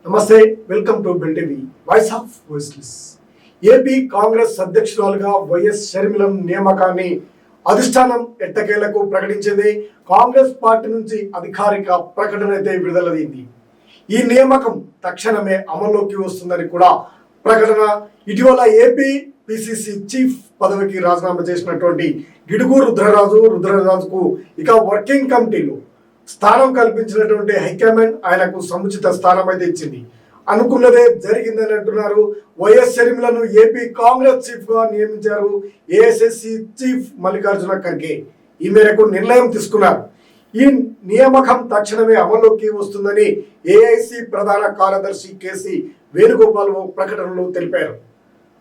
నమస్తే, welcome to bill TV voice of voiceless. AP Congress అధ్యక్షురాలుగా YS Sharmila నియామకాన్ని అధిష్టానం ఎట్టకేలకు ప్రకటించింది. కాంగ్రెస్ పార్టీ నుంచి అధికారిక ప్రకటన అయితే విడుదలైంది. ఈ నియామకం తక్షణమే అమల్లోకి వస్తుందని కూడా ప్రకటన. ఇటీవల ఏపీ పిసిసి చీఫ్ పదవికి రాజీనామా చేసినటువంటి గిడుగు రుద్రరాజుకు ఇక వర్కింగ్ కమిటీలో స్థానం కల్పించినటువంటి హైకమాండ్ ఆయనకు సముచిత స్థానం అయితే ఇచ్చింది. అనుకున్నదే జరిగిందని అంటున్నారు. వైఎస్ షర్మిలను ఏపీ కాంగ్రెస్ చీఫ్ గా నియమించారు ఏఐసిసి చీఫ్ మల్లికార్జున ఖర్గే. ఈ మేరకు నిర్ణయం తీసుకున్నారు. ఈ నియామకం తక్షణమే అమల్లోకి వస్తుందని ఏఐసి ప్రధాన కార్యదర్శి కేసి వేణుగోపాల్ ప్రకటనలో తెలిపారు.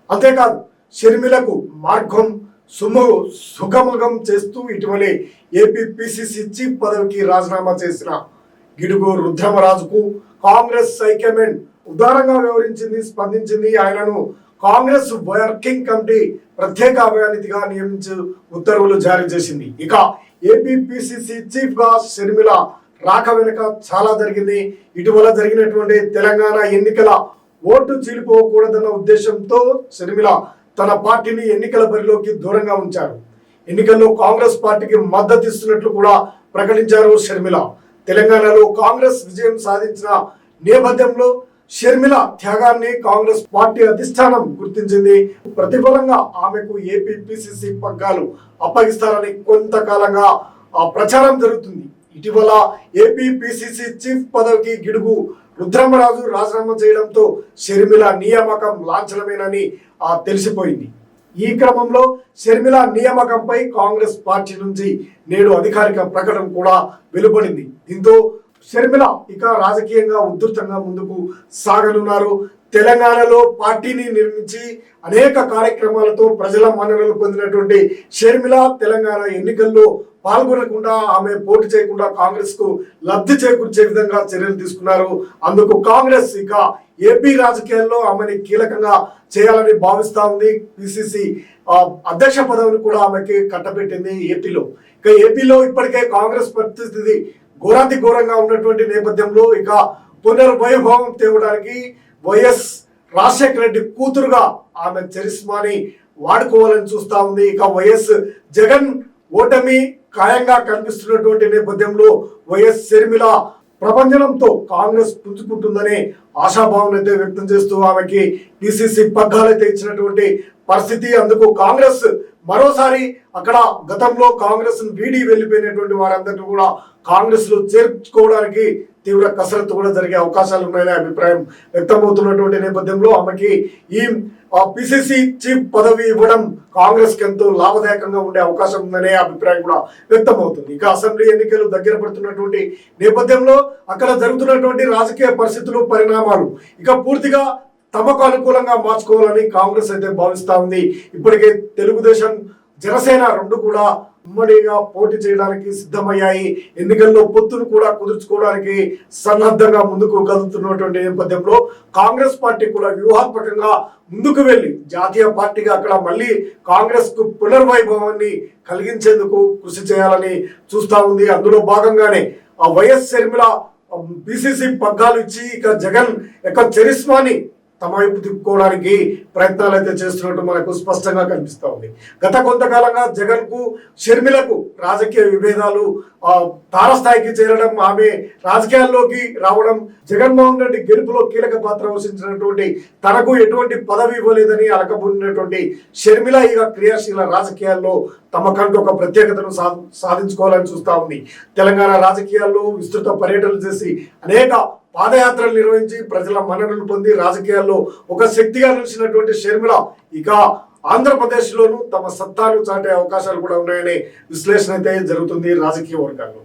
అంతేకాదు షర్మిలకు మార్గం సుగమగం చేస్తూ ఇటీవలే ఏపీ పిసిసి చీఫ్ పదవికి రాజీనామా చేసిన గిడుగు రుద్రమరాజుకు కాంగ్రెస్ హైకమాండ్ ఉదారంగా వ్యవహరించింది, స్పందించింది. ఆయనను కాంగ్రెస్ వర్కింగ్ కమిటీ ప్రత్యేక అభ్యర్థిగా నియమించి ఉత్తర్వులు జారీ చేసింది. ఇక ఏపీ పిసిసి చీఫ్ గా షర్మిల రాక వెనుక చాలా జరిగింది. ఇటీవల జరిగినటువంటి తెలంగాణ ఎన్నికల ఓటు చీలిపోకూడదన్న ఉద్దేశంతో షర్మిల తన పార్టీని ఎన్నికల బరిలోకి దూరంగా ఉంచారు. ఎన్నికల్లో కాంగ్రెస్ పార్టీకి మద్దతు ఇస్తున్నట్లు కూడా ప్రకటించారు షర్మిల. తెలంగాణలో కాంగ్రెస్ విజయం సాధించిన నేపథ్యంలో షర్మిల త్యాగాన్ని కాంగ్రెస్ పార్టీ అధిష్టానం గుర్తించింది. ప్రతిఫలంగా ఆమెకు ఏపీ పిసిసి పగ్గాలు అప్పగిస్తారని కొంతకాలంగా ప్రచారం జరుగుతుంది. ఇటీవల ఏపీ పిసిసి చీఫ్ పదవికి గిడుగు రుద్రమరాజు రాజీనామా చేయడంతో షర్మిల నియామకం లాంఛనమేనని తెలిసిపోయింది. ఈ క్రమంలో షర్మిల నియామకంపై కాంగ్రెస్ పార్టీ నుంచి నేడు అధికారిక ప్రకటన కూడా వెలువడింది. దీంతో షర్మిల ఇక రాజకీయంగా ఉధృతంగా ముందుకు సాగనున్నారు. తెలంగాణలో పార్టీని నిర్మించి అనేక కార్యక్రమాలతో ప్రజల మన్ననలు పొందినటువంటి షర్మిల తెలంగాణ ఎన్నికల్లో పాల్గొనకుండా, ఆమె పోటీ చేయకుండా కాంగ్రెస్ కు లబ్ధి చేకూర్చే విధంగా చర్యలు తీసుకున్నారు. అందుకు కాంగ్రెస్ ఇక ఏపీ రాజకీయాల్లో ఆమెని కీలకంగా చేయాలని భావిస్తా ఉంది. పిసిసి అధ్యక్ష పదవిని కూడా ఆమెకి కట్టబెట్టింది ఏపీలో. ఇక ఏపీలో ఇప్పటికే కాంగ్రెస్ పరిస్థితి ఘోరాతి ఘోరంగా ఉన్నటువంటి నేపథ్యంలో ఇక పునర్వైభవం తేవడానికి వైఎస్ రాజశేఖర రెడ్డి కూతురుగా ఆమె చరిస్మాని వాడుకోవాలని చూస్తా ఉంది. ఇక వైఎస్ జగన్ ఓటమి ఖాయంగా కనిపిస్తున్నటువంటి నేపథ్యంలో వైఎస్ షర్మిల ప్రపంచంతో కాంగ్రెస్ పుంజుకుంటుందనే ఆశాభావం అయితే వ్యక్తం చేస్తూ ఆమెకి పిసిసి పగ్గాలైతే ఇచ్చినటువంటి పరిస్థితి. అందుకు కాంగ్రెస్ మరోసారి అక్కడ గతంలో కాంగ్రెస్ వీడి వెళ్ళిపోయినటువంటి వారందరినీ కూడా కాంగ్రెస్ లో చేర్చుకోవడానికి తీవ్ర కసరత్తు కూడా జరిగే అవకాశాలు ఉన్నాయనే అభిప్రాయం వ్యక్తమవుతున్నటువంటి నేపథ్యంలో ఆమెకి ఈ పిసిసి చీఫ్ పదవి ఇవ్వడం కాంగ్రెస్ కి ఎంతో లాభదాయకంగా ఉండే అవకాశం ఉందనే అభిప్రాయం కూడా వ్యక్తమవుతుంది. ఇక అసెంబ్లీ ఎన్నికలు దగ్గర పడుతున్నటువంటి నేపథ్యంలో అక్కడ జరుగుతున్నటువంటి రాజకీయ పరిస్థితులు, పరిణామాలు ఇక పూర్తిగా తమకు అనుకూలంగా మార్చుకోవాలని కాంగ్రెస్ అయితే భావిస్తా ఉంది. ఇప్పటికే తెలుగుదేశం, జనసేన రెండు కూడా ఉమ్మడిగా పోటీ చేయడానికి సిద్ధమయ్యాయి. ఎన్నికల్లో పొత్తును కూడా కుదుర్చుకోవడానికి సన్నద్ధంగా ముందుకు కదులుతున్నటువంటి నేపథ్యంలో కాంగ్రెస్ పార్టీ కూడా వ్యూహాత్మకంగా ముందుకు వెళ్లి జాతీయ పార్టీగా అక్కడ మళ్ళీ కాంగ్రెస్ కు పునర్వైభవాన్ని కలిగించేందుకు కృషి చేయాలని చూస్తా ఉంది. అందులో భాగంగానే ఆ వైఎస్ షర్మిల పిసిసి పగ్గాలు ఇచ్చి ఇక జగన్ యొక్క చరిస్మాని తమ వైపు తిప్పుకోవడానికి ప్రయత్నాలు అయితే చేస్తున్నట్టు మనకు స్పష్టంగా కనిపిస్తా ఉంది. గత కొంతకాలంగా జగన్ కు షర్మిలకు రాజకీయ విభేదాలు తారస్థాయికి చేరడం, ఆమె రాజకీయాల్లోకి రావడం, జగన్మోహన్ రెడ్డి గెలుపులో కీలక పాత్ర వహించినటువంటి తనకు ఎటువంటి పదవి ఇవ్వలేదని అలకబున్నటువంటి షర్మిల ఇక క్రియాశీల రాజకీయాల్లో తమకంటూ ఒక ప్రత్యేకతను సాధించుకోవాలని చూస్తా ఉంది. తెలంగాణ రాజకీయాల్లో విస్తృత పర్యటనలు చేసి అనేక పాదయాత్రలు నిర్వహించి ప్రజల మన్ననలు పొంది రాజకీయాల్లో ఒక శక్తిగా నిలిచినటువంటి షర్మిల ఇక ఆంధ్రప్రదేశ్ లోనూ తమ సత్తాను చాటే అవకాశాలు కూడా ఉన్నాయనే విశ్లేషణ అయితే జరుగుతుంది రాజకీయ వర్గాల్లో.